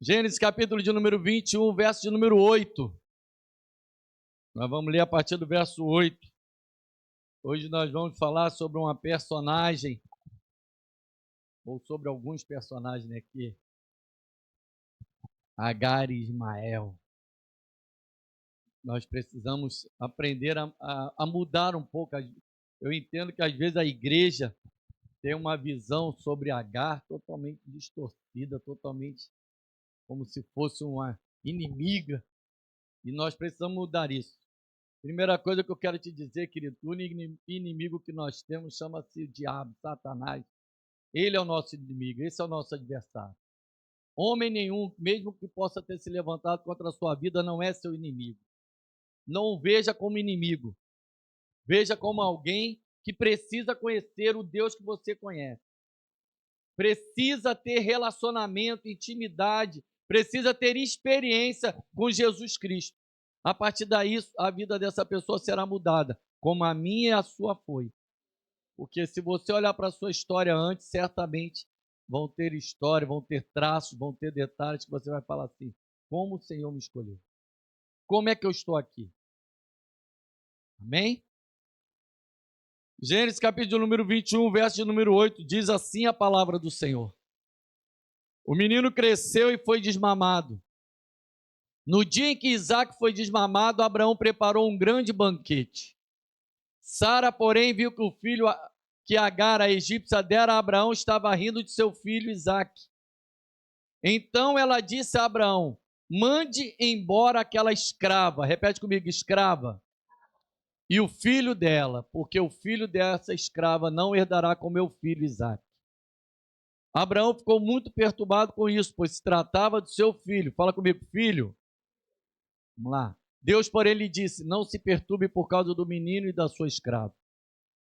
Gênesis capítulo de número 21, verso de número 8. Nós vamos ler a partir do verso 8. Hoje nós vamos falar sobre uma personagem, ou sobre alguns personagens aqui. Agar e Ismael. Nós precisamos aprender a mudar um pouco. Eu entendo que às vezes a igreja tem uma visão sobre Agar totalmente distorcida, totalmente como se fosse uma inimiga, e nós precisamos mudar isso. Primeira coisa que eu quero te dizer, querido, o inimigo que nós temos chama-se o diabo, Satanás. Ele é o nosso inimigo, esse é o nosso adversário. Homem nenhum, mesmo que possa ter se levantado contra a sua vida, não é seu inimigo. Não o veja como inimigo. Veja como alguém que precisa conhecer o Deus que você conhece. Precisa ter relacionamento, intimidade, precisa ter experiência com Jesus Cristo. A partir daí, a vida dessa pessoa será mudada, como a minha e a sua foi. Porque se você olhar para a sua história antes, certamente vão ter história, vão ter traços, vão ter detalhes que você vai falar assim: como o Senhor me escolheu? Como é que eu estou aqui? Amém? Gênesis capítulo número 21, verso de número 8, diz assim a palavra do Senhor. O menino cresceu e foi desmamado. No dia em que Isaac foi desmamado, Abraão preparou um grande banquete. Sara, porém, viu que o filho que Agar, a egípcia, dera a Abraão, estava rindo de seu filho Isaac. Então ela disse a Abraão: mande embora aquela escrava, repete comigo, escrava, e o filho dela, porque o filho dessa escrava não herdará com meu filho Isaac. Abraão ficou muito perturbado com isso, pois se tratava do seu filho. Fala comigo, filho. Vamos lá. Deus, porém, lhe disse: não se perturbe por causa do menino e da sua escrava.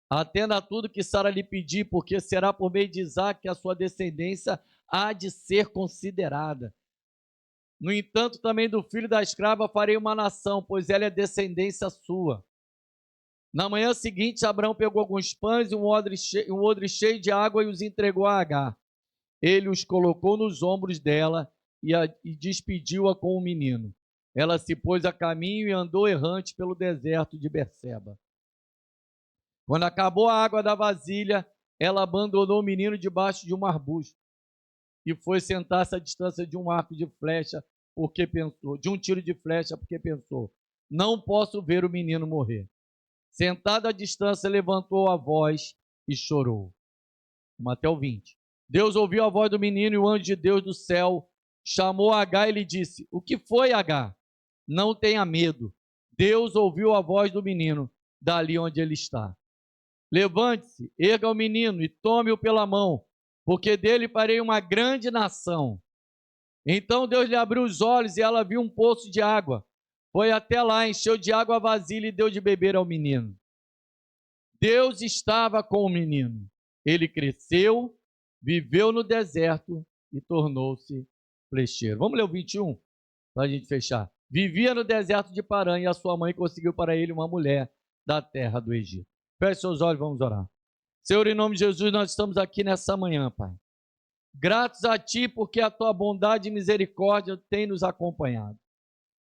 Atenda a tudo que Sara lhe pedir, porque será por meio de Isaac que a sua descendência há de ser considerada. No entanto, também do filho da escrava farei uma nação, pois ela é descendência sua. Na manhã seguinte, Abraão pegou alguns pães e um odre cheio de água e os entregou a Agar. Ele os colocou nos ombros dela e despediu-a com o menino. Ela se pôs a caminho e andou errante pelo deserto de Berseba. Quando acabou a água da vasilha, ela abandonou o menino debaixo de um arbusto e foi sentar-se à distância de um arco de flecha, porque pensou, de um tiro de flecha, porque pensou: não posso ver o menino morrer. Sentada à distância, levantou a voz e chorou. Vamos até o 20. Deus ouviu a voz do menino e o anjo de Deus do céu chamou Agar e lhe disse: o que foi, Agar? Não tenha medo. Deus ouviu a voz do menino dali onde ele está. Levante-se, erga o menino e tome-o pela mão, porque dele farei uma grande nação. Então Deus lhe abriu os olhos e ela viu um poço de água. Foi até lá, encheu de água a vasilha e deu de beber ao menino. Deus estava com o menino. Ele cresceu, viveu no deserto e tornou-se flecheiro. Vamos ler o 21 para a gente fechar. Vivia no deserto de Parã e a sua mãe conseguiu para ele uma mulher da terra do Egito. Feche seus olhos, vamos orar. Senhor, em nome de Jesus, nós estamos aqui nessa manhã, Pai. Gratos a Ti, porque a Tua bondade e misericórdia tem nos acompanhado.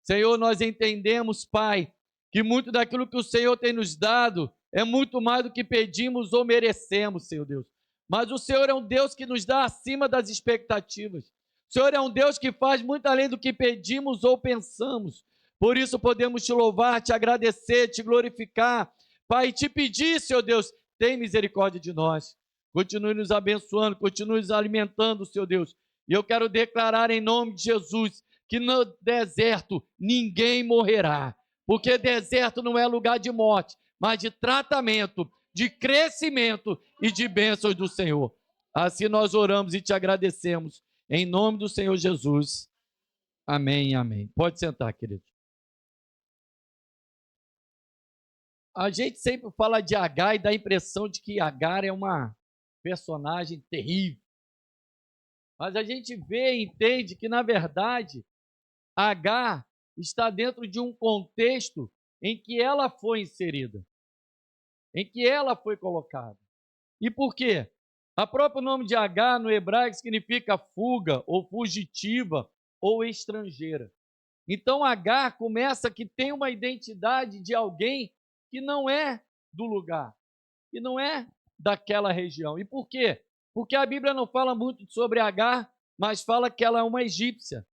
Senhor, nós entendemos, Pai, que muito daquilo que o Senhor tem nos dado é muito mais do que pedimos ou merecemos, Senhor Deus. Mas o Senhor é um Deus que nos dá acima das expectativas. O Senhor é um Deus que faz muito além do que pedimos ou pensamos. Por isso podemos te louvar, te agradecer, te glorificar, Pai, e te pedir, Senhor Deus, tem misericórdia de nós. Continue nos abençoando, continue nos alimentando, Senhor Deus. E eu quero declarar em nome de Jesus que no deserto ninguém morrerá, porque deserto não é lugar de morte, mas de tratamento, de crescimento e de bênçãos do Senhor. Assim nós oramos e te agradecemos, em nome do Senhor Jesus. Amém, amém. Pode sentar, querido. A gente sempre fala de Agar e dá a impressão de que Agar é uma personagem terrível. Mas a gente vê e entende que, na verdade, Agar está dentro de um contexto em que ela foi inserida, em que ela foi colocada. E por quê? O próprio nome de Agar no hebraico significa fuga ou fugitiva ou estrangeira. Então Agar começa que tem uma identidade de alguém que não é do lugar, que não é daquela região. E por quê? Porque a Bíblia não fala muito sobre Agar, mas fala que ela é uma egípcia.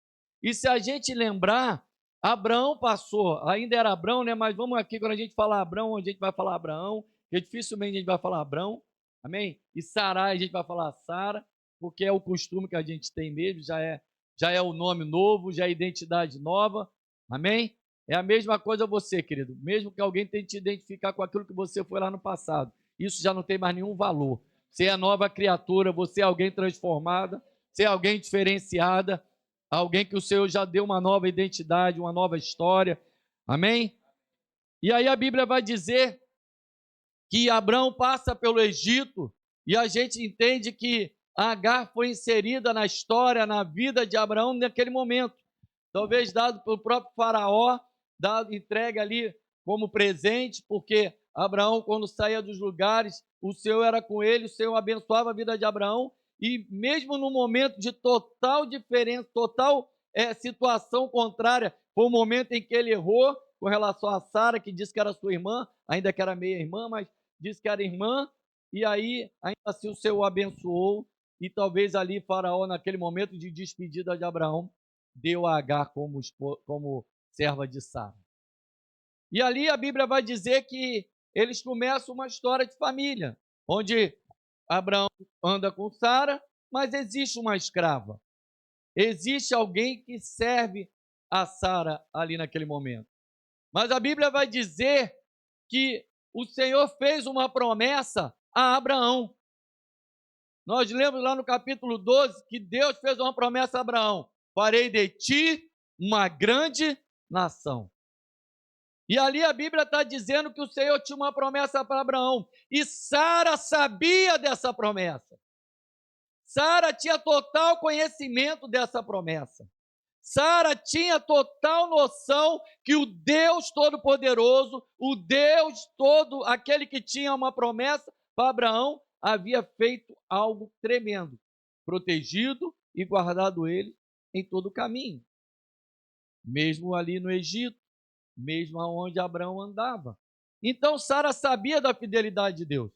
E se a gente lembrar, Abraão passou, ainda era Abrão, né? Mas vamos aqui, quando a gente fala Abrão, a gente vai falar Abraão, porque dificilmente a gente vai falar Abrão, amém? E Sarai a gente vai falar Sara, porque é o costume que a gente tem mesmo, já é o nome novo, já é a identidade nova, amém? É a mesma coisa você, querido, mesmo que alguém tente te identificar com aquilo que você foi lá no passado, isso já não tem mais nenhum valor. Você é nova criatura, você é alguém transformada, você é alguém diferenciada, alguém que o Senhor já deu uma nova identidade, uma nova história, amém? E aí a Bíblia vai dizer que Abraão passa pelo Egito e a gente entende que Agar foi inserida na história, na vida de Abraão naquele momento, talvez dado pelo próprio faraó, dado entregue ali como presente, porque Abraão, quando saía dos lugares, o Senhor era com ele, o Senhor abençoava a vida de Abraão, e mesmo no momento de total diferença, total situação contrária, foi o momento em que ele errou com relação a Sara, que disse que era sua irmã, ainda que era meia-irmã, mas disse que era irmã, e aí ainda assim o Senhor o abençoou, e talvez ali Faraó, naquele momento de despedida de Abraão, deu a Agar como serva de Sara. E ali a Bíblia vai dizer que eles começam uma história de família, onde Abraão anda com Sara, mas existe uma escrava. Existe alguém que serve a Sara ali naquele momento. Mas a Bíblia vai dizer que o Senhor fez uma promessa a Abraão. Nós lemos lá no capítulo 12 que Deus fez uma promessa a Abraão: farei de ti uma grande nação. E ali a Bíblia está dizendo que o Senhor tinha uma promessa para Abraão. E Sara sabia dessa promessa. Sara tinha total conhecimento dessa promessa. Sara tinha total noção que o Deus Todo-Poderoso, o Deus todo, aquele que tinha uma promessa para Abraão, havia feito algo tremendo, protegido e guardado ele em todo o caminho, mesmo ali no Egito, mesmo aonde Abraão andava. Então Sara sabia da fidelidade de Deus,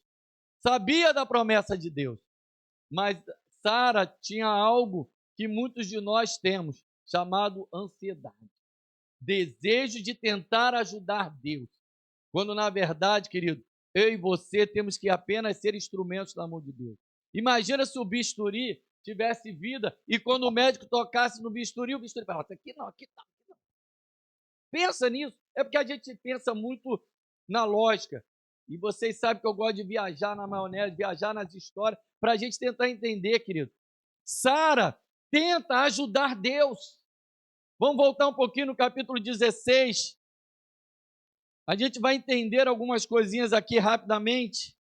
sabia da promessa de Deus, mas Sara tinha algo que muitos de nós temos, chamado ansiedade. Desejo de tentar ajudar Deus. Quando, na verdade, querido, eu e você temos que apenas ser instrumentos na mão de Deus. Imagina se o bisturi tivesse vida e quando o médico tocasse no bisturi, o bisturi falava, aqui não, aqui não, aqui não. Pensa nisso. É porque a gente pensa muito na lógica. E vocês sabem que eu gosto de viajar na maionese, viajar nas histórias, para a gente tentar entender, querido. Sara tenta ajudar Deus. Vamos voltar um pouquinho no capítulo 16. A gente vai entender algumas coisinhas aqui rapidamente.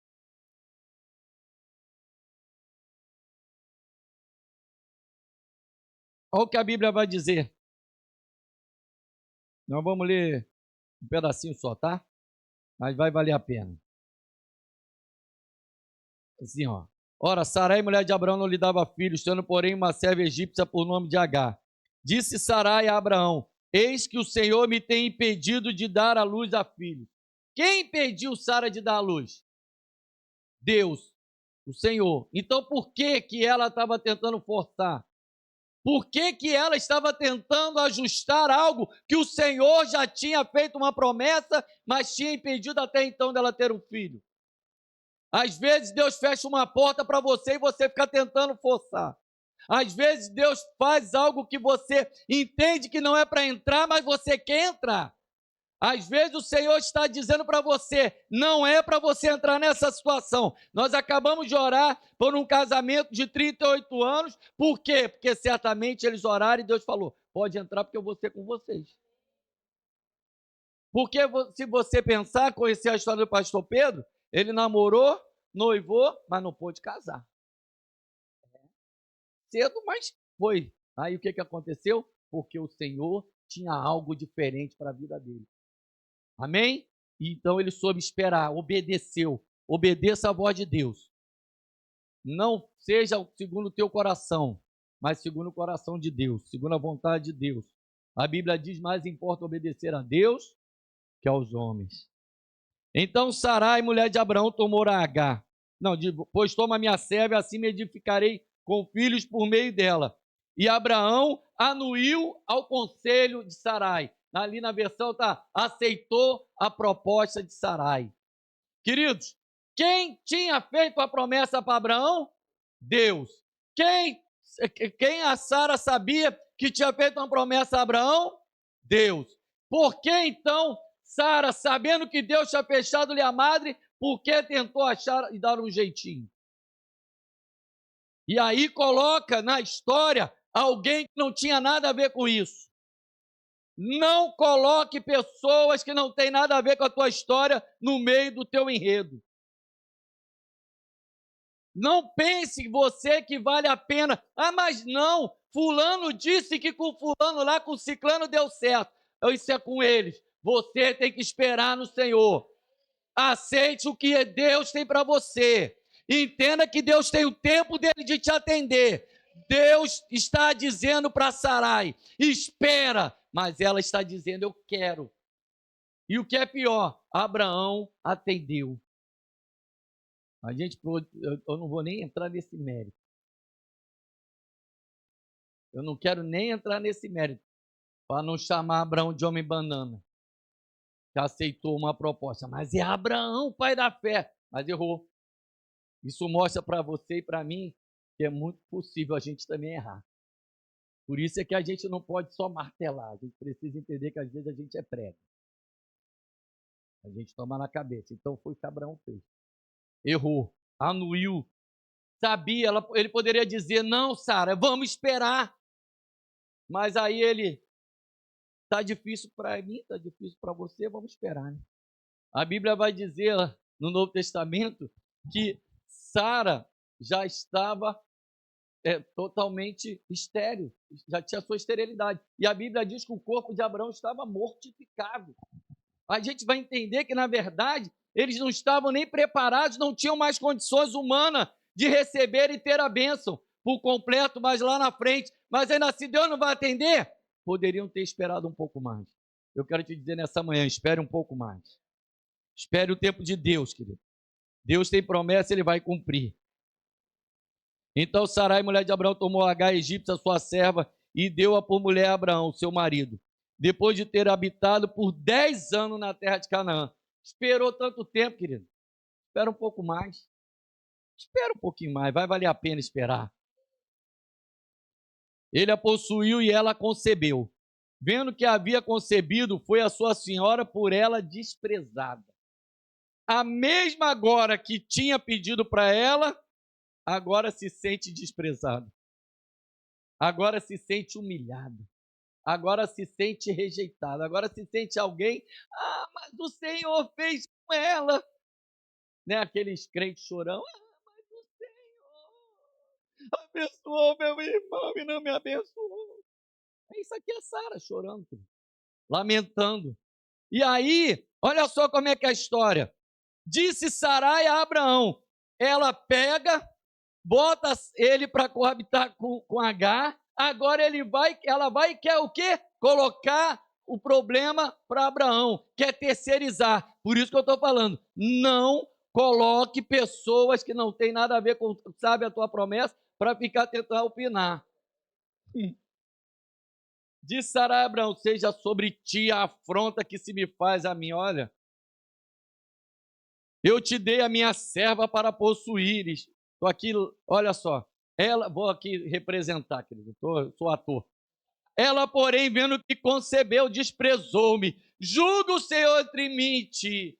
Olha o que a Bíblia vai dizer. Nós vamos ler um pedacinho só, tá? Mas vai valer a pena. Assim, ó. Ora, Sarai, mulher de Abraão, não lhe dava filhos, tendo, porém, uma serva egípcia por nome de Agar. Disse Sarai a Abraão: eis que o Senhor me tem impedido de dar à luz a filhos. Quem impediu Sara de dar à luz? Deus, o Senhor. Então, por que que ela estava tentando forçar? Por que que ela estava tentando ajustar algo que o Senhor já tinha feito uma promessa, mas tinha impedido até então dela ter um filho? Às vezes Deus fecha uma porta para você e você fica tentando forçar. Às vezes Deus faz algo que você entende que não é para entrar, mas você quer entrar. Às vezes o Senhor está dizendo para você, não é para você entrar nessa situação. Nós acabamos de orar por um casamento de 38 anos. Por quê? Porque certamente eles oraram e Deus falou, pode entrar porque eu vou ser com vocês. Porque se você pensar, conhecer a história do pastor Pedro, ele namorou, noivou, mas não pôde casar. Cedo, mas foi. Aí o que aconteceu? Porque o Senhor tinha algo diferente para a vida dele. Amém? Então ele soube esperar, obedeceu. Obedeça a voz de Deus. Não seja segundo o teu coração, mas segundo o coração de Deus, segundo a vontade de Deus. A Bíblia diz: mais importa obedecer a Deus que aos homens. Então Sarai, mulher de Abraão, tomou a Agar. Não, pois toma minha serva, e assim me edificarei com filhos por meio dela. E Abraão anuiu ao conselho de Sarai. Ali na versão está, aceitou a proposta de Sarai. Queridos, quem tinha feito a promessa para Abraão? Deus. Quem a Sara sabia que tinha feito uma promessa a Abraão? Deus. Por que então Sara, sabendo que Deus tinha fechado-lhe a madre, por que tentou achar e dar um jeitinho? E aí coloca na história alguém que não tinha nada a ver com isso. Não coloque pessoas que não têm nada a ver com a tua história no meio do teu enredo. Não pense você que vale a pena. Ah, mas não, fulano disse que com fulano lá, com ciclano deu certo. Isso é com eles. Você tem que esperar no Senhor. Aceite o que Deus tem para você. Entenda que Deus tem o tempo dele de te atender. Deus está dizendo para Sarai, espera, mas ela está dizendo, eu quero. E o que é pior, Abraão atendeu. Eu não vou nem entrar nesse mérito. Eu não quero nem entrar nesse mérito, para não chamar Abraão de homem banana, que aceitou uma proposta. Mas é Abraão, pai da fé, mas errou. Isso mostra para você e para mim que é muito possível a gente também errar. Por isso é que a gente não pode só martelar, a gente precisa entender que às vezes a gente é prego. A gente toma na cabeça. Então foi o que Abraão fez. Errou, anuiu, sabia, ele poderia dizer, não, Sara, vamos esperar. Mas aí ele, está difícil para mim, está difícil para você, vamos esperar. Né? A Bíblia vai dizer no Novo Testamento que Sara já estava totalmente estéril, já tinha sua esterilidade. E a Bíblia diz que o corpo de Abraão estava mortificado. A gente vai entender que, na verdade, eles não estavam nem preparados, não tinham mais condições humanas de receber e ter a bênção por completo, mas lá na frente. Mas ainda assim, Deus não vai atender? Poderiam ter esperado um pouco mais. Eu quero te dizer nessa manhã, espere um pouco mais. Espere o tempo de Deus, querido. Deus tem promessa, Ele vai cumprir. Então Sarai, mulher de Abraão, tomou Agar, egípcia, sua serva, e deu-a por mulher a Abraão, seu marido, depois de ter habitado por 10 anos na terra de Canaã. Esperou tanto tempo, querido. Espera um pouco mais. Espera um pouquinho mais, vai valer a pena esperar. Ele a possuiu e ela concebeu. Vendo que havia concebido, foi a sua senhora por ela desprezada. A mesma agora que tinha pedido para ela, agora se sente desprezado. Agora se sente humilhado. Agora se sente rejeitado. Agora se sente alguém, mas o Senhor fez com ela. Né? Aqueles crentes chorão, mas o Senhor abençoou meu irmão e não me abençoou. Isso aqui é Sara chorando, lamentando. E aí, olha só como é que é a história. Disse Sarai a Abraão, ela pega, bota ele para coabitar com Agar, agora ela vai e quer o quê? Colocar o problema para Abraão, quer terceirizar. Por isso que eu estou falando, não coloque pessoas que não têm nada a ver com, sabe, a tua promessa, para ficar tentando opinar. Disse Sarai a Abraão, seja sobre ti a afronta que se me faz a mim. Olha, eu te dei a minha serva para possuíres. Estou aqui, olha só. Vou aqui representar, querido, sou ator. Ela, porém, vendo que concebeu, desprezou-me. Julga o Senhor entre mim e ti.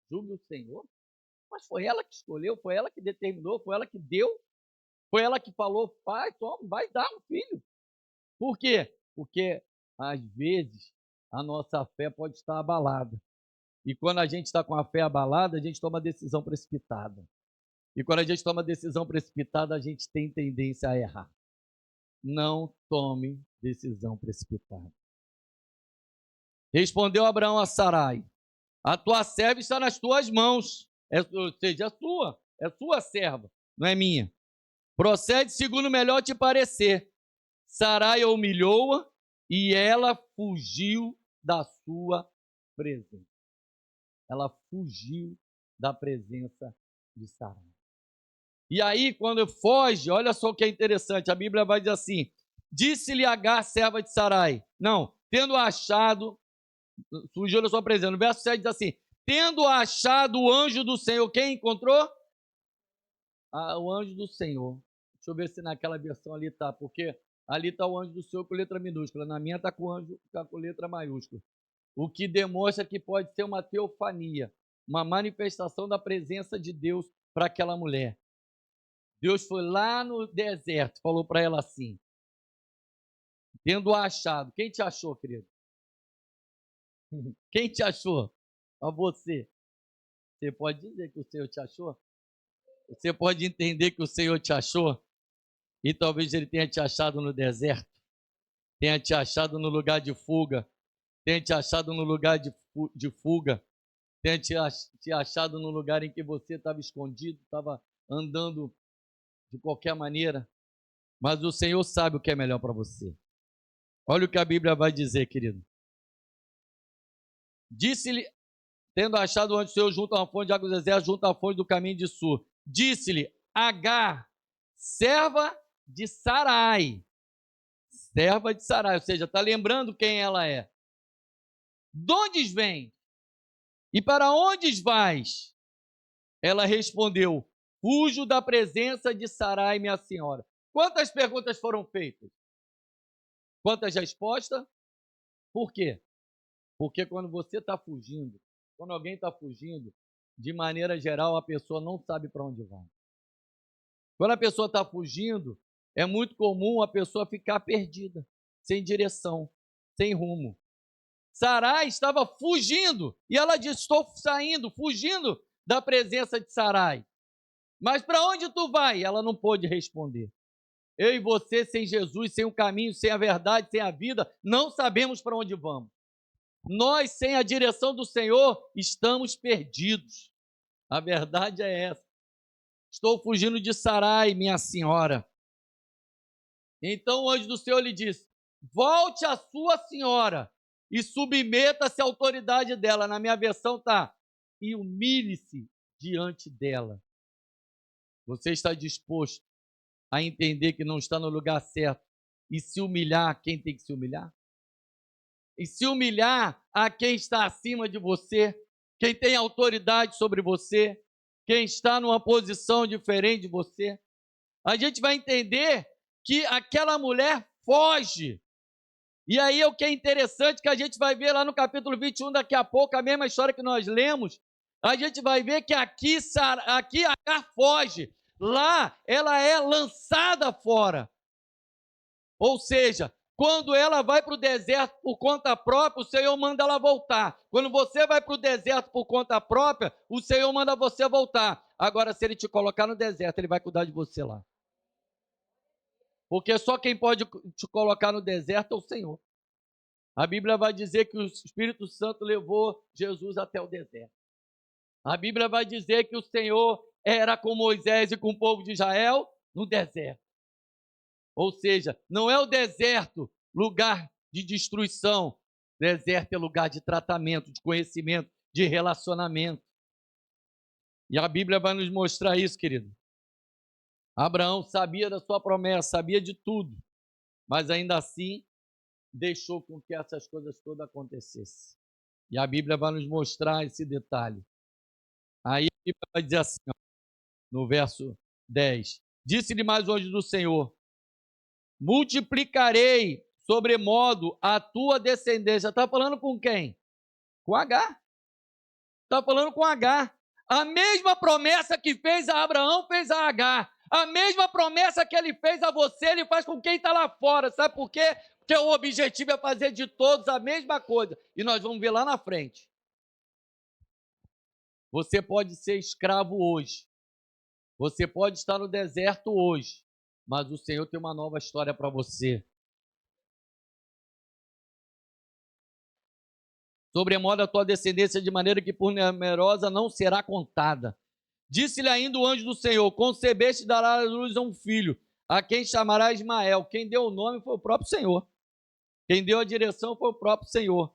Julga o Senhor? Mas foi ela que escolheu, foi ela que determinou, foi ela que deu. Foi ela que falou, pai, toma, vai dar um filho. Por quê? Porque, às vezes, a nossa fé pode estar abalada. E quando a gente está com a fé abalada, a gente toma decisão precipitada. E quando a gente toma decisão precipitada, a gente tem tendência a errar. Não tome decisão precipitada. Respondeu Abraão a Sarai, a tua serva está nas tuas mãos. Ou seja, é sua serva, não é minha. Procede segundo melhor te parecer. Sarai humilhou-a e ela fugiu da sua presença. Ela fugiu da presença de Sarai. E aí, quando foge, olha só o que é interessante, a Bíblia vai dizer assim, disse-lhe Agar, serva de Sarai, não, tendo achado, fugiu da sua presença, no verso 7 diz assim, tendo achado o anjo do Senhor, quem encontrou? O anjo do Senhor. Deixa eu ver se naquela versão ali tá, porque ali está o anjo do Senhor com letra minúscula, na minha está com o anjo com letra maiúscula. O que demonstra que pode ser uma teofania, uma manifestação da presença de Deus para aquela mulher. Deus foi lá no deserto, falou para ela assim, tendo achado. Quem te achou, querido? Quem te achou? A você. Você pode dizer que o Senhor te achou? Você pode entender que o Senhor te achou? E talvez Ele tenha te achado no deserto, tenha te achado no lugar de fuga, tenha te achado no lugar de fuga, tenha te achado no lugar em que você estava escondido, estava andando de qualquer maneira, mas o Senhor sabe o que é melhor para você. Olha o que a Bíblia vai dizer, querido. Disse-lhe, tendo achado o anjo do Senhor junto a uma fonte de águas desertas, junto à fonte do caminho de Sur, disse-lhe Agar, serva de Sarai, ou seja, está lembrando quem ela é. De onde vem? E para onde vais? Ela respondeu, fujo da presença de Sarai, minha senhora. Quantas perguntas foram feitas? Quantas respostas? Por quê? Porque quando você está fugindo, quando alguém está fugindo, de maneira geral, a pessoa não sabe para onde vai. Quando a pessoa está fugindo, é muito comum a pessoa ficar perdida, sem direção, sem rumo. Sarai estava fugindo, e ela disse, estou saindo, fugindo da presença de Sarai. Mas para onde tu vai? Ela não pôde responder. Eu e você, sem Jesus, sem o caminho, sem a verdade, sem a vida, não sabemos para onde vamos. Nós, sem a direção do Senhor, estamos perdidos. A verdade é essa. Estou fugindo de Sarai, minha senhora. Então o anjo do Senhor lhe disse, volte à sua senhora e submeta-se à autoridade dela. Na minha versão está, e humilhe-se diante dela. Você está disposto a entender que não está no lugar certo e se humilhar quem tem que se humilhar? E se humilhar a quem está acima de você, quem tem autoridade sobre você, quem está numa posição diferente de você. A gente vai entender que aquela mulher foge. E aí é o que é interessante, que a gente vai ver lá no capítulo 21, daqui a pouco, a mesma história que nós lemos, a gente vai ver que aqui Agar foge, lá ela é lançada fora. Ou seja, quando ela vai para o deserto por conta própria, o Senhor manda ela voltar. Quando você vai para o deserto por conta própria, o Senhor manda você voltar. Agora, se Ele te colocar no deserto, Ele vai cuidar de você lá. Porque só quem pode te colocar no deserto é o Senhor. A Bíblia vai dizer que o Espírito Santo levou Jesus até o deserto. A Bíblia vai dizer que o Senhor era com Moisés e com o povo de Israel no deserto. Ou seja, não é o deserto lugar de destruição. Deserto é lugar de tratamento, de conhecimento, de relacionamento. E a Bíblia vai nos mostrar isso, querido. Abraão sabia da sua promessa, sabia de tudo, mas ainda assim deixou com que essas coisas todas acontecessem. E a Bíblia vai nos mostrar esse detalhe. Aí a Bíblia vai dizer assim, ó, no verso 10, disse-lhe mais o anjo do Senhor, multiplicarei sobremodo a tua descendência. Está falando com quem? Com Agar. Está falando com Agar. A mesma promessa que fez a Abraão, fez a Agar. A mesma promessa que ele fez a você, ele faz com quem está lá fora. Sabe por quê? Porque o objetivo é fazer de todos a mesma coisa. E nós vamos ver lá na frente. Você pode ser escravo hoje. Você pode estar no deserto hoje. Mas o Senhor tem uma nova história para você. Sobremodo a tua descendência, de maneira que por numerosa não será contada. Disse-lhe ainda o anjo do Senhor, concebeste e darás à luz a um filho. a quem chamará Ismael. Quem deu o nome foi o próprio Senhor. Quem deu a direção foi o próprio Senhor.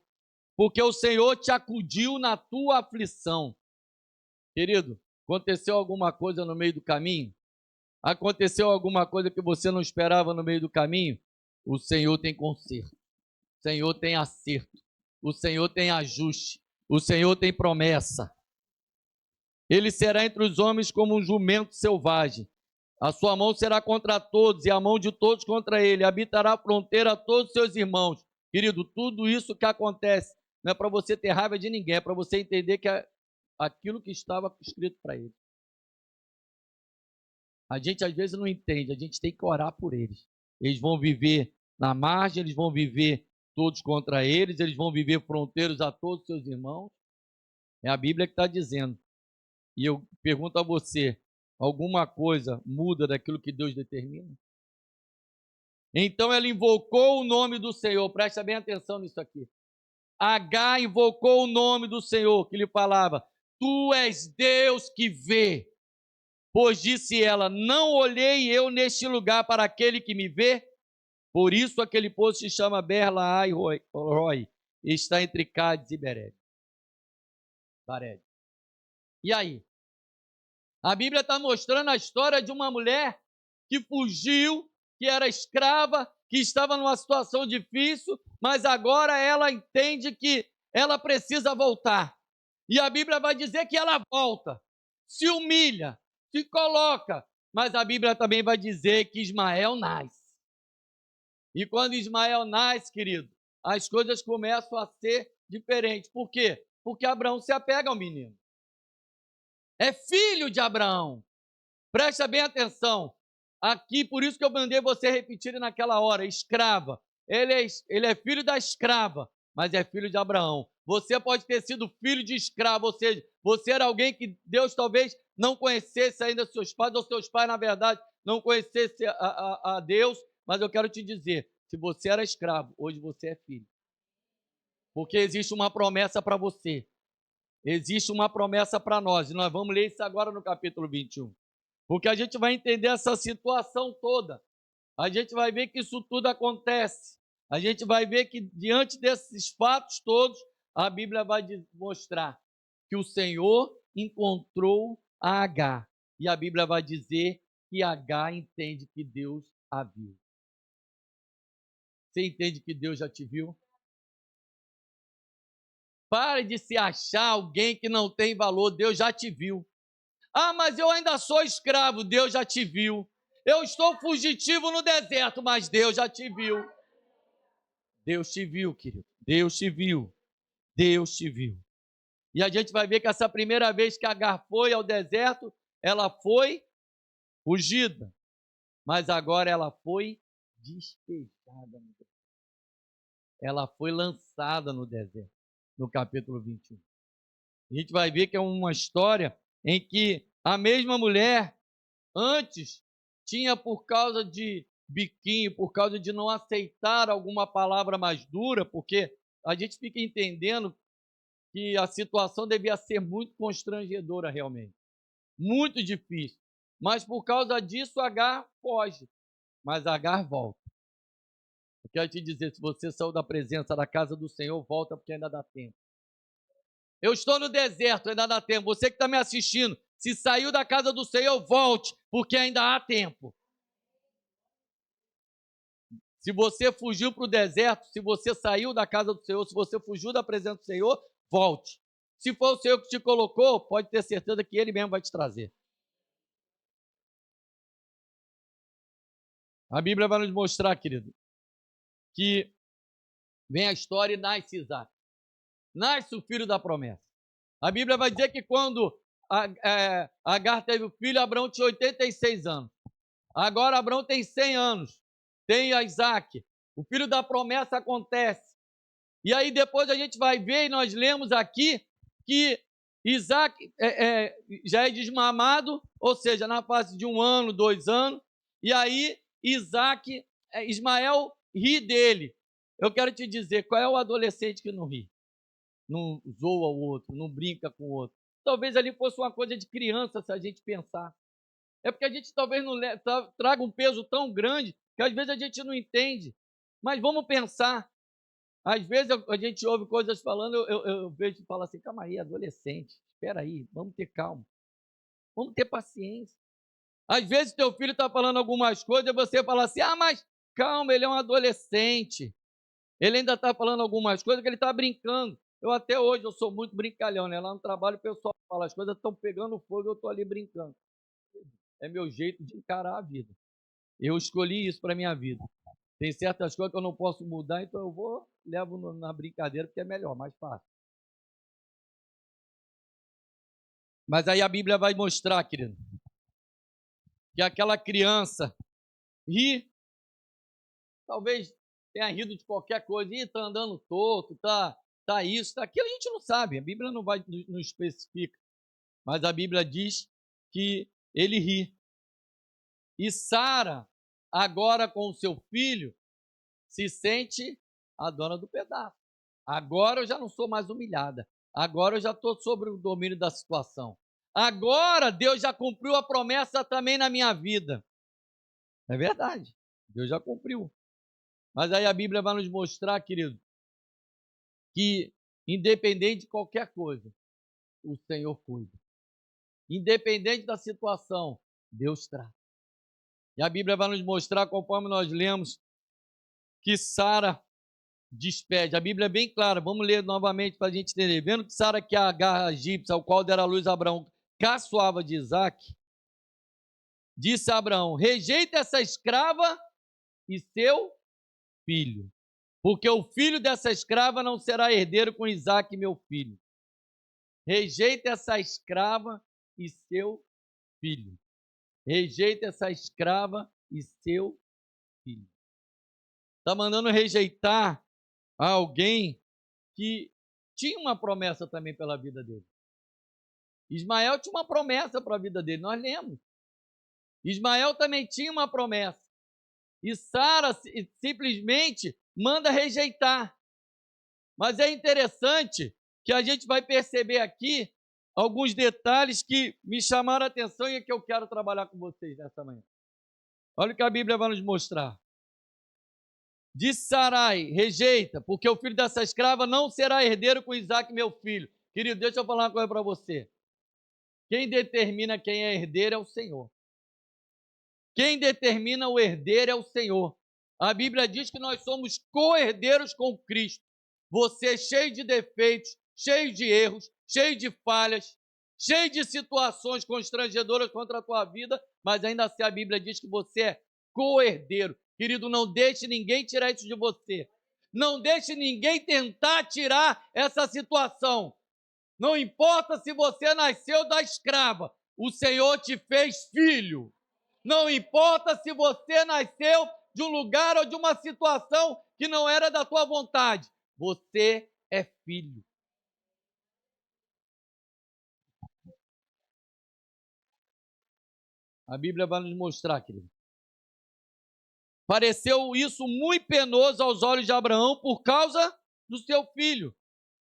Porque o Senhor te acudiu na tua aflição. Querido, aconteceu alguma coisa no meio do caminho? Aconteceu alguma coisa que você não esperava no meio do caminho? O Senhor tem conserto. O Senhor tem acerto. O Senhor tem ajuste. O Senhor tem promessa. Ele será entre os homens como um jumento selvagem. A sua mão será contra todos e a mão de todos contra ele. Habitará a fronteira a todos os seus irmãos. Querido, tudo isso que acontece não é para você ter raiva de ninguém, é para você entender que é aquilo que estava escrito para ele. A gente às vezes não entende, a gente tem que orar por eles. Eles vão viver na margem, eles vão viver todos contra eles vão viver fronteiros a todos os seus irmãos. É a Bíblia que está dizendo. E eu pergunto a você, alguma coisa muda daquilo que Deus determina? Então ela invocou o nome do Senhor, presta bem atenção nisso aqui. Agar invocou o nome do Senhor, que lhe falava, tu és Deus que vê. Pois disse ela, não olhei eu neste lugar para aquele que me vê, por isso aquele poço se chama Berlaai-Roi, está entre Cádiz e Bered. E aí? A Bíblia está mostrando a história de uma mulher que fugiu, que era escrava, que estava numa situação difícil, mas agora ela entende que ela precisa voltar. E a Bíblia vai dizer que ela volta, se humilha, se coloca, mas a Bíblia também vai dizer que Ismael nasce. E quando Ismael nasce, querido, as coisas começam a ser diferentes. Por quê? Porque Abraão se apega ao menino. É filho de Abraão. Presta bem atenção. Aqui, por isso que eu mandei você repetir naquela hora, escrava. Ele é filho da escrava, mas é filho de Abraão. Você pode ter sido filho de escravo, ou seja, você era alguém que Deus talvez não conhecesse ainda seus pais, ou seus pais, na verdade, não conhecessem a Deus, mas eu quero te dizer, se você era escravo, hoje você é filho. Porque existe uma promessa para você. Existe uma promessa para nós, e nós vamos ler isso agora no capítulo 21. Porque a gente vai entender essa situação toda. A gente vai ver que isso tudo acontece. A gente vai ver que diante desses fatos todos, a Bíblia vai mostrar que o Senhor encontrou a Agar. E a Bíblia vai dizer que Agar entende que Deus a viu. Você entende que Deus já te viu? Pare de se achar alguém que não tem valor, Deus já te viu. Ah, mas eu ainda sou escravo, Deus já te viu. Eu estou fugitivo no deserto, mas Deus já te viu. Deus te viu, querido. Deus te viu. Deus te viu. E a gente vai ver que essa primeira vez que Agar foi ao deserto, ela foi fugida. Mas agora ela foi despejada no deserto. Ela foi lançada no deserto, no capítulo 21. A gente vai ver que é uma história em que a mesma mulher, antes, tinha por causa de biquinho, por causa de não aceitar alguma palavra mais dura, porque a gente fica entendendo que a situação devia ser muito constrangedora realmente, muito difícil. Mas por causa disso, Agar foge, mas Agar volta. Eu quero te dizer, se você saiu da presença da casa do Senhor, volta porque ainda dá tempo. Eu estou no deserto, ainda dá tempo. Você que está me assistindo, se saiu da casa do Senhor, volte, porque ainda há tempo. Se você fugiu para o deserto, se você saiu da casa do Senhor, se você fugiu da presença do Senhor, volte. Se for o Senhor que te colocou, pode ter certeza que Ele mesmo vai te trazer. A Bíblia vai nos mostrar, querido, que vem a história e nasce Isaac. Nasce o filho da promessa. A Bíblia vai dizer que quando Agar teve o filho, Abraão tinha 86 anos. Agora Abraão tem 100 anos. Tem Isaac. O filho da promessa acontece. E aí depois a gente vai ver, e nós lemos aqui, que Isaac já é desmamado, ou seja, na fase de 1 ano, 2 anos, e aí Ismael ri dele. Eu quero te dizer, qual é o adolescente que não ri? Não zoa o outro, não brinca com o outro. Talvez ali fosse uma coisa de criança, se a gente pensar. É porque a gente talvez não traga um peso tão grande que às vezes a gente não entende. Mas vamos pensar. Às vezes a gente ouve coisas falando, eu vejo e falo assim, calma aí, adolescente, espera aí, vamos ter calma, vamos ter paciência. Às vezes teu filho está falando algumas coisas e você fala assim, mas calma, ele é um adolescente, ele ainda está falando algumas coisas que ele está brincando. Eu até hoje, eu sou muito brincalhão, né? Lá no trabalho o pessoal fala, as coisas estão pegando fogo, eu estou ali brincando. É meu jeito de encarar a vida. Eu escolhi isso para minha vida. Tem certas coisas que eu não posso mudar, então eu levo na brincadeira, porque é melhor, mais fácil. Mas aí a Bíblia vai mostrar, querido, que aquela criança ri, talvez tenha rido de qualquer coisa, está andando torto, tá isso, tá aquilo, a gente não sabe, a Bíblia não vai não especifica, mas a Bíblia diz que ele ri. E Sara, agora com o seu filho, se sente a dona do pedaço. Agora eu já não sou mais humilhada. Agora eu já estou sobre o domínio da situação. Agora Deus já cumpriu a promessa também na minha vida. É verdade. Deus já cumpriu. Mas aí a Bíblia vai nos mostrar, querido, que independente de qualquer coisa, o Senhor cuida. Independente da situação, Deus trata. E a Bíblia vai nos mostrar, conforme nós lemos, que Sara despede. A Bíblia é bem clara, vamos ler novamente para a gente entender. Vendo que Sara, que a garra egípcia, ao qual dera luz a Abraão, caçoava de Isaac, disse a Abraão: rejeita essa escrava e seu filho, porque o filho dessa escrava não será herdeiro com Isaac, meu filho. Rejeita essa escrava e seu filho. Rejeita essa escrava e seu filho. Está mandando rejeitar alguém que tinha uma promessa também pela vida dele. Ismael tinha uma promessa para a vida dele, nós lemos. Ismael também tinha uma promessa. E Sara simplesmente manda rejeitar. Mas é interessante que a gente vai perceber aqui alguns detalhes que me chamaram a atenção e que eu quero trabalhar com vocês nessa manhã. Olha o que a Bíblia vai nos mostrar. Disse Sarai, rejeita, porque o filho dessa escrava não será herdeiro com Isaac, meu filho. Querido, deixa eu falar uma coisa para você. Quem determina quem é herdeiro é o Senhor. Quem determina o herdeiro é o Senhor. A Bíblia diz que nós somos co-herdeiros com Cristo. Você é cheio de defeitos, cheio de erros, cheio de falhas, cheio de situações constrangedoras contra a tua vida, mas ainda assim a Bíblia diz que você é co-herdeiro. Querido, não deixe ninguém tirar isso de você. Não deixe ninguém tentar tirar essa situação. Não importa se você nasceu da escrava, o Senhor te fez filho. Não importa se você nasceu de um lugar ou de uma situação que não era da tua vontade. Você é filho. A Bíblia vai nos mostrar, querido. Pareceu isso muito penoso aos olhos de Abraão por causa do seu filho.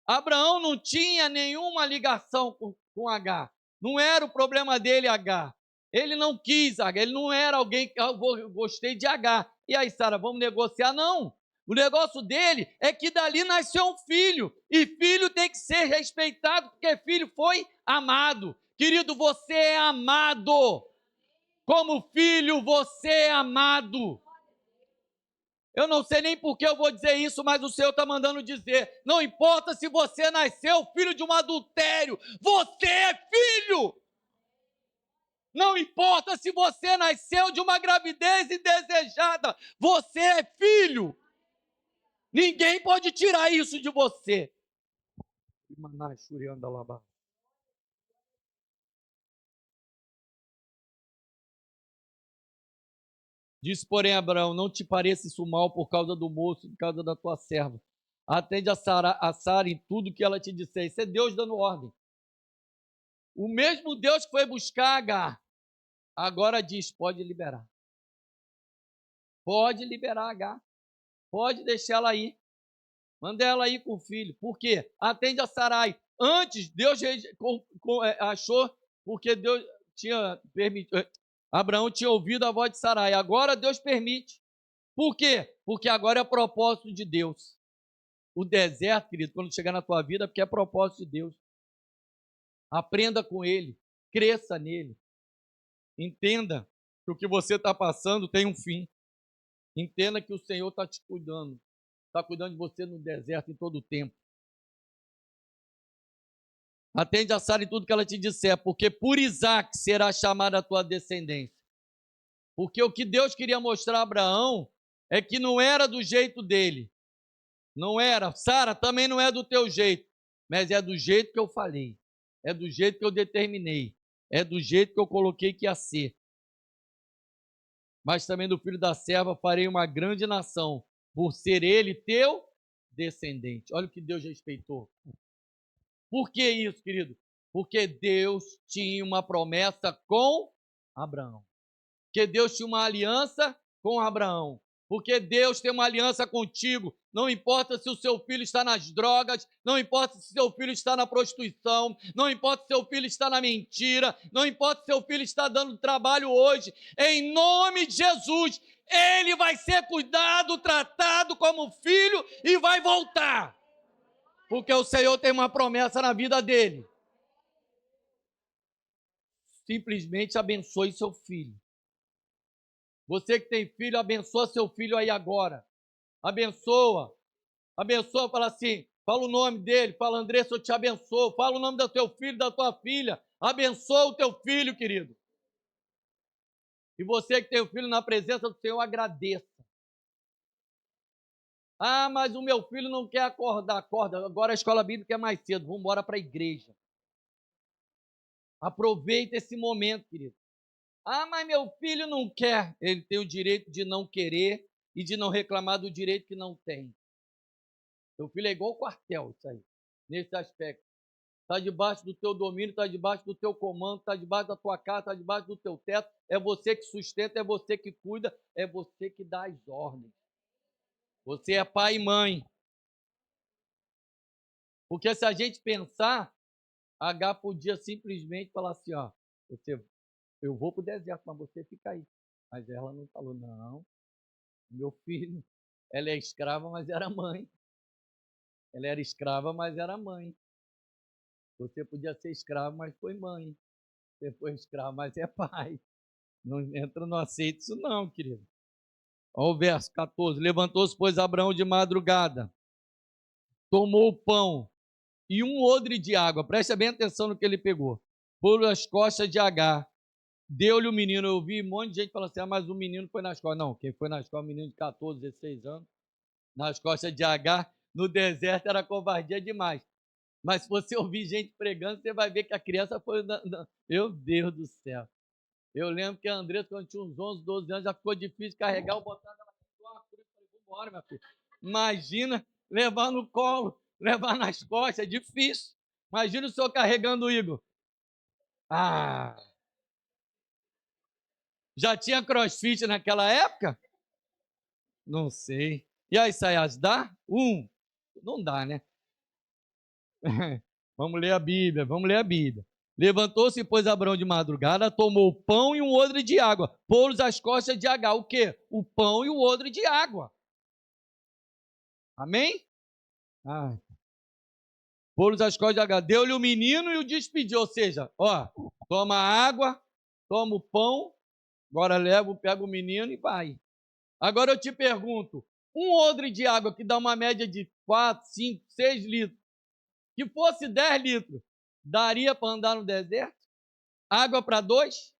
Abraão não tinha nenhuma ligação com Agar. Não era o problema dele, Agar. Ele não quis Agar. Ele não era alguém que eu gostei de Agar. E aí, Sara, vamos negociar? Não. O negócio dele é que dali nasceu um filho. E filho tem que ser respeitado, porque filho foi amado. Querido, você é amado. Como filho, você é amado. Eu não sei nem por que eu vou dizer isso, mas o Senhor está mandando dizer. Não importa se você nasceu filho de um adultério, você é filho. Não importa se você nasceu de uma gravidez indesejada, você é filho. Ninguém pode tirar isso de você. Disse, porém, Abraão: não te pareça isso mal por causa do moço, por causa da tua serva. Atende a Sara em tudo que ela te disser. Isso é Deus dando ordem. O mesmo Deus que foi buscar Agar, agora diz: pode liberar. Pode liberar Agar. Pode deixar ela ir. Manda ela ir com o filho. Por quê? Atende a Sarai. Antes, Deus achou, porque Deus tinha permitido. Abraão tinha ouvido a voz de Sarai. Agora Deus permite. Por quê? Porque agora é propósito de Deus. O deserto, querido, quando chegar na tua vida, é porque é propósito de Deus. Aprenda com ele, cresça nele. Entenda que o que você está passando tem um fim. Entenda que o Senhor está te cuidando. Está cuidando de você no deserto em todo o tempo. Atende a Sara em tudo que ela te disser, porque por Isaac será chamada a tua descendência. Porque o que Deus queria mostrar a Abraão é que não era do jeito dele. Não era. Sara, também não é do teu jeito. Mas é do jeito que eu falei. É do jeito que eu determinei. É do jeito que eu coloquei que ia ser. Mas também do filho da serva farei uma grande nação, por ser ele teu descendente. Olha o que Deus respeitou. Por que isso, querido? Porque Deus tinha uma promessa com Abraão. Porque Deus tinha uma aliança com Abraão. Porque Deus tem uma aliança contigo. Não importa se o seu filho está nas drogas, não importa se o seu filho está na prostituição, não importa se o seu filho está na mentira, não importa se o seu filho está dando trabalho hoje. Em nome de Jesus, ele vai ser cuidado, tratado como filho e vai voltar. Porque o Senhor tem uma promessa na vida dele. Simplesmente abençoe seu filho. Você que tem filho, abençoa seu filho aí agora. Abençoa. Abençoa, fala assim, fala o nome dele, fala Andressa, eu te abençoo. Fala o nome do teu filho, da tua filha. Abençoa o teu filho, querido. E você que tem o filho na presença do Senhor, agradeça. Ah, mas o meu filho não quer acordar. Acorda, agora a escola bíblica é mais cedo. Vamos embora para a igreja. Aproveita esse momento, querido. Ah, mas meu filho não quer. Ele tem o direito de não querer e de não reclamar do direito que não tem. Seu filho é igual o quartel, isso aí, nesse aspecto. Está debaixo do teu domínio, está debaixo do teu comando, está debaixo da tua casa, está debaixo do teu teto. É você que sustenta, é você que cuida, é você que dá as ordens. Você é pai e mãe. Porque se a gente pensar, H podia simplesmente falar assim, ó, eu vou para o deserto, mas você fica aí. Mas ela não falou, não, meu filho, ela é escrava, mas era mãe. Ela era escrava, mas era mãe. Você podia ser escravo, mas foi mãe. Você foi escravo, mas é pai. Não entra, não aceita isso não, querido. Olha o verso 14. Levantou-se, pois, Abraão de madrugada, tomou o pão e um odre de água. Presta bem atenção no que ele pegou. Por as costas de Agar. Deu-lhe o menino. Eu vi um monte de gente falando assim, mas o menino foi na escola. Não, quem foi na escola, menino de 14, 16 anos, nas costas de Agar, no deserto era covardia demais. Mas se você ouvir gente pregando, você vai ver que a criança foi... Meu Deus do céu. Eu lembro que a Andressa, quando tinha uns 11, 12 anos, já ficou difícil carregar, eu botava ela uma cruz e falei, vambora, minha filha. Imagina levar no colo, levar nas costas, é difícil. Imagina o senhor carregando o Igor. Ah! Já tinha crossfit naquela época? Não sei. E aí, Sayas, dá? Não dá, né? Vamos ler a Bíblia, vamos ler a Bíblia. Levantou-se, pois, Abraão de madrugada, tomou o pão e um odre de água, pô-los às costas de Agar. O quê? O pão e o odre de água. Amém? Pô-los às costas de Agar. Deu-lhe o menino e o despediu. Ou seja, ó, toma água, toma o pão, agora pega o menino e vai. Agora eu te pergunto, um odre de água que dá uma média de 4, 5, 6 litros, que fosse 10 litros, daria para andar no deserto? Água para 2?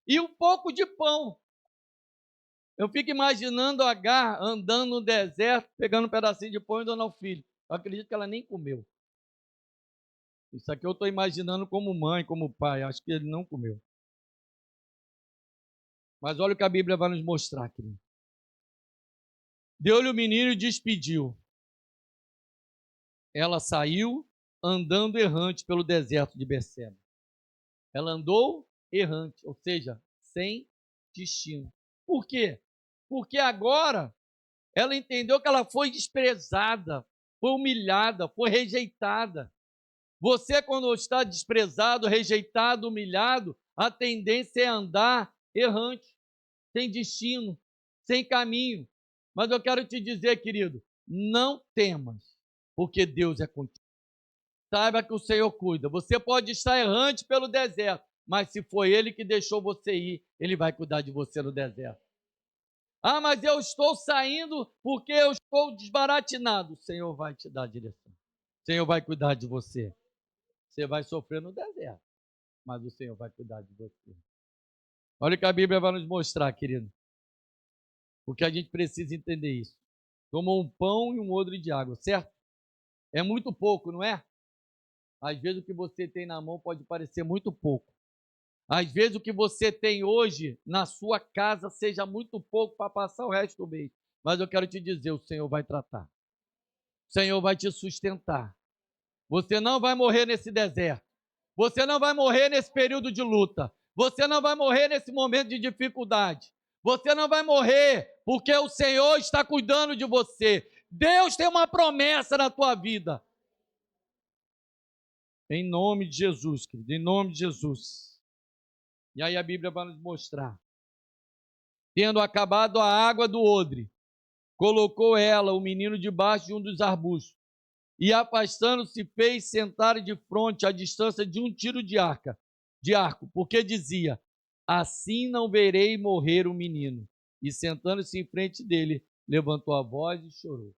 E um pouco de pão. Eu fico imaginando Agar andando no deserto, pegando um pedacinho de pão e dando ao filho. Eu acredito que ela nem comeu. Isso aqui eu estou imaginando como mãe, como pai. Acho que ele não comeu. Mas olha o que a Bíblia vai nos mostrar, querido. Deu-lhe o menino e despediu. Ela saiu andando errante pelo deserto de Berseba. Ela andou errante, ou seja, sem destino. Por quê? Porque agora ela entendeu que ela foi desprezada, foi humilhada, foi rejeitada. Você, quando está desprezado, rejeitado, humilhado, a tendência é andar errante, sem destino, sem caminho. Mas eu quero te dizer, querido, não temas, porque Deus é contigo. Saiba que o Senhor cuida. Você pode estar errante pelo deserto, mas se foi Ele que deixou você ir, Ele vai cuidar de você no deserto. Ah, mas eu estou saindo porque eu estou desbaratinado. O Senhor vai te dar a direção. O Senhor vai cuidar de você. Você vai sofrer no deserto, mas o Senhor vai cuidar de você. Olha o que a Bíblia vai nos mostrar, querido. Porque a gente precisa entender isso. Tomou um pão e um odre de água, certo? É muito pouco, não é? Às vezes o que você tem na mão pode parecer muito pouco. Às vezes o que você tem hoje na sua casa seja muito pouco para passar o resto do mês. Mas eu quero te dizer, o Senhor vai tratar. O Senhor vai te sustentar. Você não vai morrer nesse deserto. Você não vai morrer nesse período de luta. Você não vai morrer nesse momento de dificuldade. Você não vai morrer porque o Senhor está cuidando de você. Deus tem uma promessa na tua vida. Em nome de Jesus, querido, em nome de Jesus. E aí a Bíblia vai nos mostrar. Tendo acabado a água do odre, colocou ela, o menino, debaixo de um dos arbustos. E afastando-se, fez sentar de frente à distância de um tiro de arco, porque dizia: assim não verei morrer o menino. E sentando-se em frente dele, levantou a voz e chorou.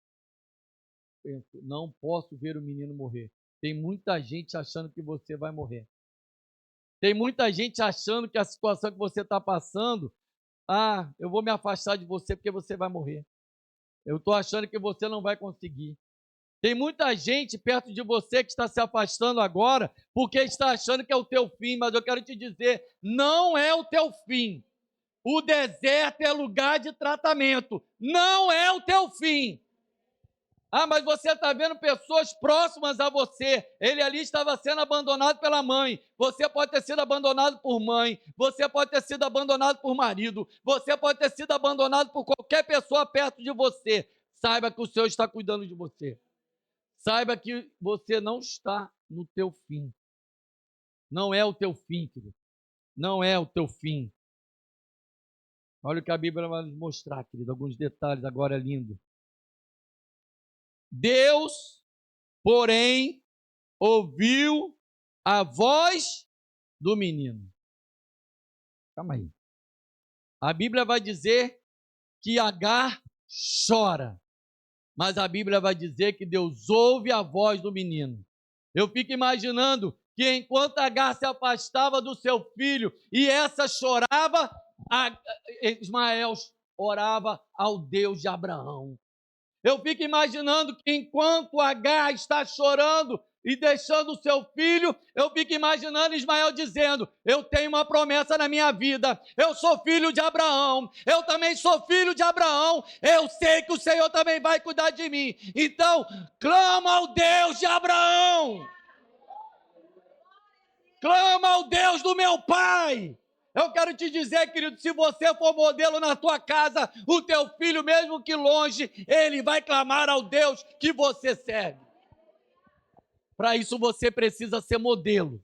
Penso, não posso ver o menino morrer. Tem muita gente achando que você vai morrer. Tem muita gente achando que a situação que você está passando, eu vou me afastar de você porque você vai morrer. Eu estou achando que você não vai conseguir. Tem muita gente perto de você que está se afastando agora porque está achando que é o teu fim, mas eu quero te dizer, não é o teu fim. O deserto é lugar de tratamento, não é o teu fim. Ah, mas você está vendo pessoas próximas a você. Ele ali estava sendo abandonado pela mãe. Você pode ter sido abandonado por mãe. Você pode ter sido abandonado por marido. Você pode ter sido abandonado por qualquer pessoa perto de você. Saiba que o Senhor está cuidando de você. Saiba que você não está no teu fim. Não é o teu fim, querido. Não é o teu fim. Olha o que a Bíblia vai nos mostrar, querido. Alguns detalhes agora lindo. Deus, porém, ouviu a voz do menino. Calma aí. A Bíblia vai dizer que Agar chora. Mas a Bíblia vai dizer que Deus ouve a voz do menino. Eu fico imaginando que enquanto Agar se afastava do seu filho e essa chorava, Ismael orava ao Deus de Abraão. Eu fico imaginando que enquanto Agar está chorando e deixando o seu filho, eu fico imaginando Ismael dizendo: eu tenho uma promessa na minha vida, eu sou filho de Abraão, eu também sou filho de Abraão, eu sei que o Senhor também vai cuidar de mim, então clama ao Deus de Abraão, clama ao Deus do meu pai. Eu quero te dizer, querido, se você for modelo na tua casa, o teu filho, mesmo que longe, ele vai clamar ao Deus que você serve. Para isso você precisa ser modelo.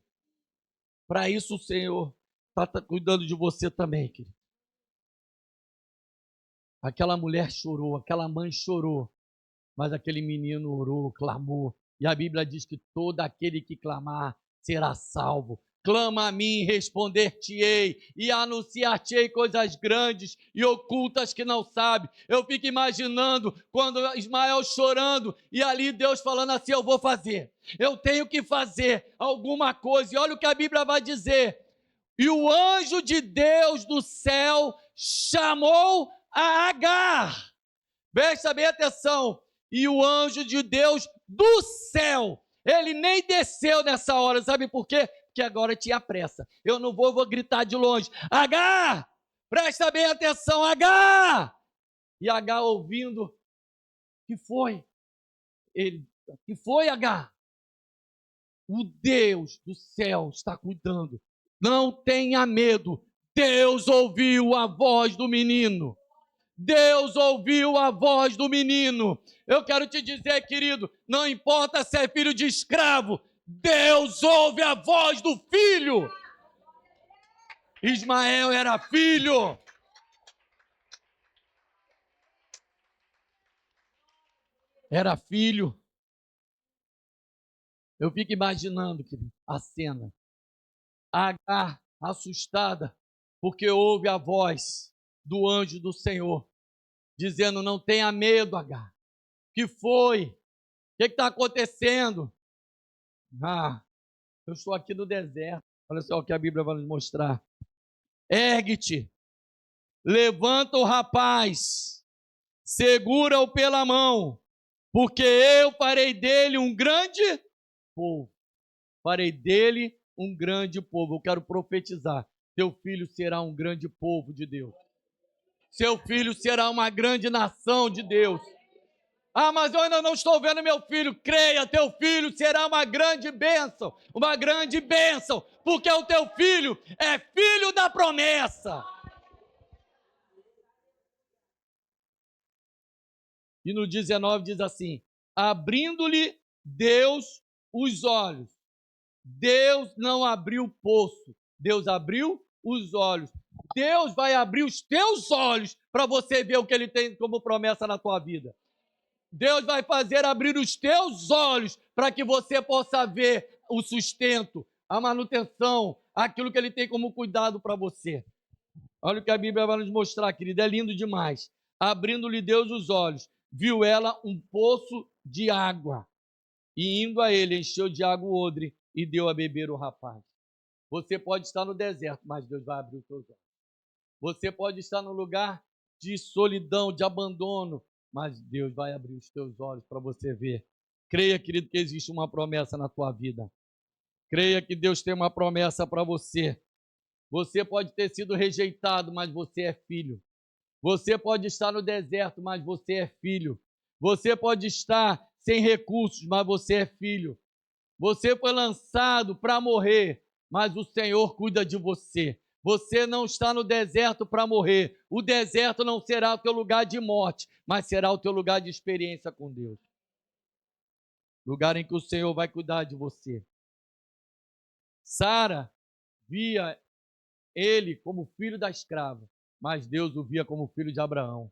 Para isso o Senhor está cuidando de você também, querido. Aquela mulher chorou, aquela mãe chorou, mas aquele menino orou, clamou. E a Bíblia diz que todo aquele que clamar será salvo. Clama a mim, responder-te-ei, e anunciar-te-ei coisas grandes e ocultas que não sabe. Eu fico imaginando quando Ismael chorando, e ali Deus falando assim: eu vou fazer, eu tenho que fazer alguma coisa. E olha o que a Bíblia vai dizer: e o anjo de Deus do céu chamou a Agar. Presta bem atenção. E o anjo de Deus do céu, ele nem desceu nessa hora, sabe por quê? Porque agora tinha pressa. Eu não vou gritar de longe: Agar, presta bem atenção, Agar. E Agar ouvindo: que foi? Ele: que foi, Agar? O Deus do céu está cuidando. Não tenha medo. Deus ouviu a voz do menino. Deus ouviu a voz do menino. Eu quero te dizer, querido, não importa se é filho de escravo, Deus ouve a voz do filho. Ismael era filho. Era filho. Eu fico imaginando, querido, a cena. Agar, assustada, porque ouve a voz do anjo do Senhor, dizendo: não tenha medo, Agar. Que foi? O que está acontecendo? Ah, eu estou aqui no deserto. Olha só o que a Bíblia vai nos mostrar. Ergue-te, levanta o rapaz, segura-o pela mão, porque eu farei dele um grande povo. Farei dele um grande povo. Eu quero profetizar. Teu filho será um grande povo de Deus. Seu filho será uma grande nação de Deus. Ah, mas eu ainda não estou vendo meu filho. Creia, teu filho será uma grande bênção. Uma grande bênção. Porque o teu filho é filho da promessa. E no 19 diz assim: abrindo-lhe Deus os olhos. Deus não abriu o poço, Deus abriu os olhos. Deus vai abrir os teus olhos para você ver o que Ele tem como promessa na tua vida. Deus vai fazer abrir os teus olhos para que você possa ver o sustento, a manutenção, aquilo que Ele tem como cuidado para você. Olha o que a Bíblia vai nos mostrar, querido, é lindo demais. Abrindo-lhe Deus os olhos, viu ela um poço de água, e indo a ele, encheu de água o odre e deu a beber o rapaz. Você pode estar no deserto, mas Deus vai abrir os seus olhos. Você pode estar no lugar de solidão, de abandono, mas Deus vai abrir os teus olhos para você ver. Creia, querido, que existe uma promessa na tua vida. Creia que Deus tem uma promessa para você. Você pode ter sido rejeitado, mas você é filho. Você pode estar no deserto, mas você é filho. Você pode estar sem recursos, mas você é filho. Você foi lançado para morrer, mas o Senhor cuida de você. Você não está no deserto para morrer. O deserto não será o teu lugar de morte, mas será o teu lugar de experiência com Deus. Lugar em que o Senhor vai cuidar de você. Sara via ele como filho da escrava, mas Deus o via como filho de Abraão.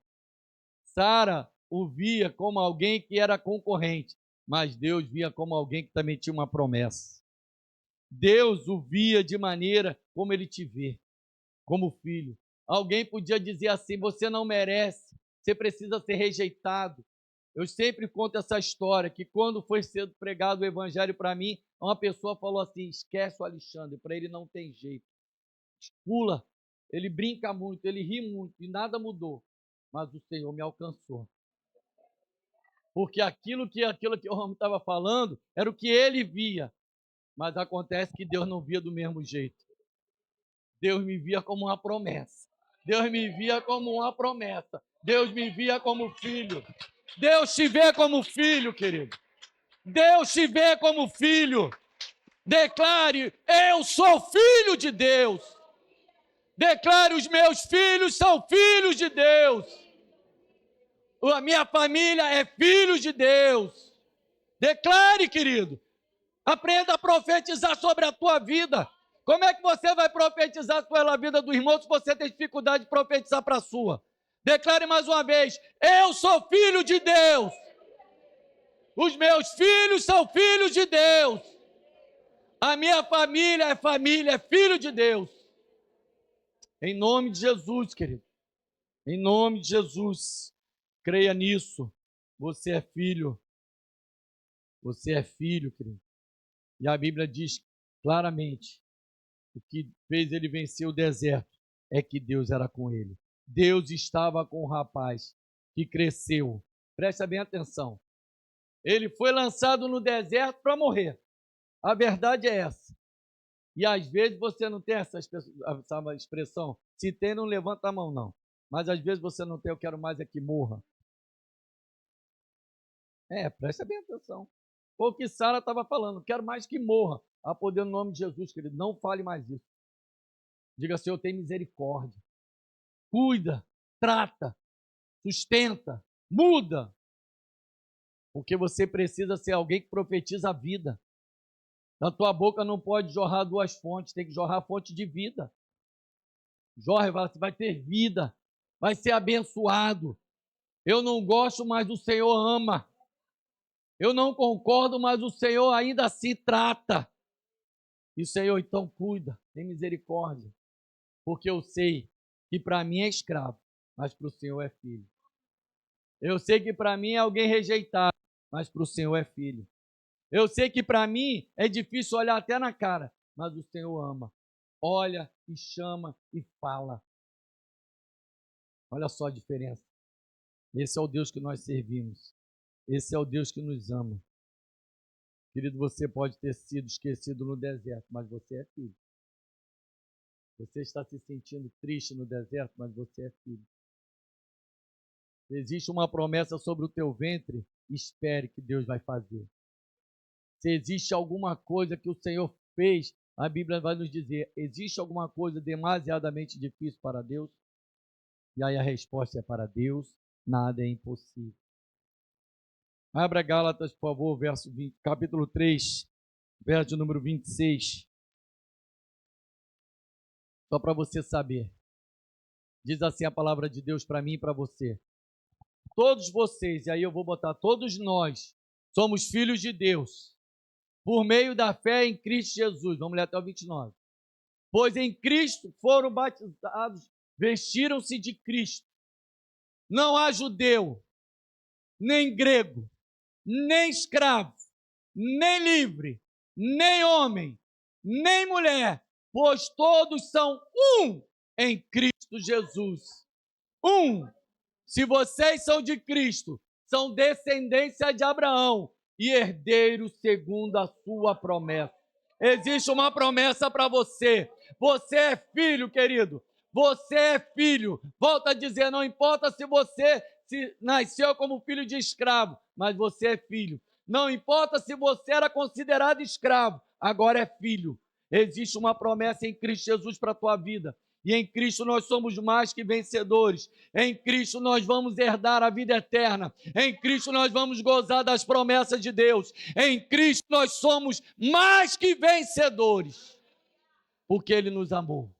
Sara o via como alguém que era concorrente, mas Deus via como alguém que também tinha uma promessa. Deus o via de maneira como ele te vê, como filho. Alguém podia dizer assim: você não merece, você precisa ser rejeitado. Eu sempre conto essa história, que quando foi sendo pregado o evangelho para mim, uma pessoa falou assim: esquece o Alexandre, para ele não tem jeito. Pula, ele brinca muito, ele ri muito e nada mudou. Mas o Senhor me alcançou. Porque aquilo que o homem estava falando era o que ele via. Mas acontece que Deus não via do mesmo jeito. Deus me via como uma promessa. Deus me via como uma promessa. Deus me via como filho. Deus te vê como filho, querido. Deus te vê como filho. Declare: eu sou filho de Deus. Declare: os meus filhos são filhos de Deus. A minha família é filho de Deus. Declare, querido. Aprenda a profetizar sobre a tua vida. Como é que você vai profetizar sobre a vida do irmão se você tem dificuldade de profetizar para a sua? Declare mais uma vez: eu sou filho de Deus. Os meus filhos são filhos de Deus. A minha família, é filho de Deus. Em nome de Jesus, querido. Em nome de Jesus. Creia nisso. Você é filho. Você é filho, querido. E a Bíblia diz claramente: o que fez ele vencer o deserto é que Deus era com ele. Deus estava com o rapaz que cresceu. Presta bem atenção. Ele foi lançado no deserto para morrer. A verdade é essa. E às vezes você não tem essa expressão. Se tem, não levanta a mão, não. Mas às vezes você não tem: eu quero mais é que morra. Presta bem atenção. Foi o que Sara estava falando: quero mais que morra. A poder no nome de Jesus, querido. Não fale mais isso. Diga: Senhor, tem misericórdia. Cuida, trata, sustenta, muda. Porque você precisa ser alguém que profetiza a vida. Na tua boca não pode jorrar duas fontes, tem que jorrar a fonte de vida. Jorge vai ter vida, vai ser abençoado. Eu não gosto, mas o Senhor ama. Eu não concordo, mas o Senhor ainda assim trata. E o Senhor então cuida, tem misericórdia. Porque eu sei que para mim é escravo, mas para o Senhor é filho. Eu sei que para mim é alguém rejeitado, mas para o Senhor é filho. Eu sei que para mim é difícil olhar até na cara, mas o Senhor ama. Olha e chama e fala. Olha só a diferença. Esse é o Deus que nós servimos. Esse é o Deus que nos ama. Querido, você pode ter sido esquecido no deserto, mas você é filho. Você está se sentindo triste no deserto, mas você é filho. Existe uma promessa sobre o teu ventre, espere que Deus vai fazer. Se existe alguma coisa que o Senhor fez, a Bíblia vai nos dizer, existe alguma coisa demasiadamente difícil para Deus? E aí a resposta é para Deus, nada é impossível. Abra Gálatas, por favor, capítulo 3, verso número 26. Só para você saber. Diz assim a palavra de Deus para mim e para você. Todos vocês, e aí eu vou botar todos nós, somos filhos de Deus, por meio da fé em Cristo Jesus. Vamos ler até o 29. Pois em Cristo foram batizados, vestiram-se de Cristo. Não há judeu, nem grego, nem escravo, nem livre, nem homem, nem mulher, pois todos são um em Cristo Jesus. Um. Se vocês são de Cristo, são descendência de Abraão e herdeiros segundo a sua promessa. Existe uma promessa para você. Você é filho, querido. Você é filho. Volta a dizer, não importa se você nasceu como filho de escravo, mas você é filho. Não importa se você era considerado escravo, agora é filho. Existe uma promessa em Cristo Jesus para a tua vida. E em Cristo nós somos mais que vencedores. Em Cristo nós vamos herdar a vida eterna. Em Cristo nós vamos gozar das promessas de Deus. Em Cristo nós somos mais que vencedores. Porque Ele nos amou.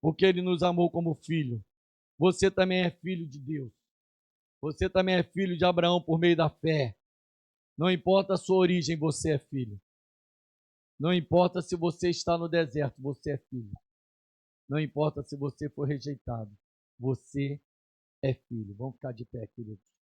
Porque Ele nos amou como filho. Você também é filho de Deus. Você também é filho de Abraão por meio da fé. Não importa a sua origem, você é filho. Não importa se você está no deserto, você é filho. Não importa se você for rejeitado, você é filho. Vamos ficar de pé, queridos.